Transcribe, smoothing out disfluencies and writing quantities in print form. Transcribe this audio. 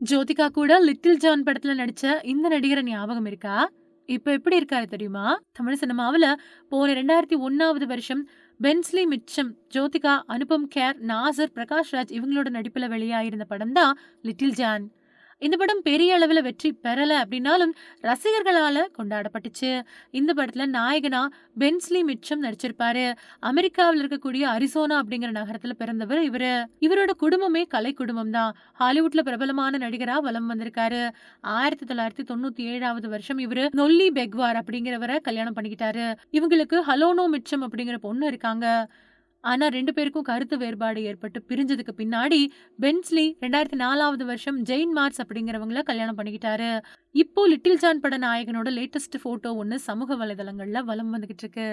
ஜோதிகா கூட little John படத்துல நடிச்ச இந்த நடிகரை ஞாபகம் இருக்கா? இப்ப எப்படி இருக்காரு தெரியுமா? தமிழ் சினிமாவுல போன 2001வது வருஷம் பென்ஸ்லி மிட்சம், ஜோதிகா, அனுபம் கேர், நாசர், பிரகாஷ் ராஜ் இவங்களோட நடிப்புல வெளியாயிருந்த படம் தான் லிட்டில் ஜான். இந்த படம் பெரிய அளவுல வெற்றி பெறல அப்படின்னாலும் ரசிகர்களால கொண்டாடப்பட்டுச்சு. இந்த படத்துல நாயகனா பென்ஸ்லி மிட்சம் நடிச்சிருப்பாரு. அமெரிக்காவில் இருக்கக்கூடிய அரிசோனா அப்படிங்கிற நகரத்துல பிறந்தவர் இவரு. இவரோட குடும்பமே கலை குடும்பம் தான். ஹாலிவுட்ல பிரபலமான நடிகரா வலம் வந்திருக்காரு. 1997வது வருஷம் இவரு நொல்லி பெக்வார் அப்படிங்கிறவரை கல்யாணம் பண்ணிக்கிட்டாரு. இவங்களுக்கு ஹலோனோ மிட்சம் அப்படிங்கிற பொண்ணு இருக்காங்க. ஆனா 2 பேருக்கும் கருத்து வேறுபாடு ஏற்பட்டு பிரிஞ்சதுக்கு பின்னாடி, பென்ஸ்லி 2004வது வருஷம் ஜெயின் மார்ஸ் அப்படிங்கிறவங்கள கல்யாணம் பண்ணிக்கிட்டாரு. இப்போ லிட்டில் ஜான் பட நாயகனோட லேட்டஸ்ட் ஃபோட்டோ ஒண்ணு சமூக வலைதளங்கள்ல வலம் வந்துகிட்டு இருக்கு.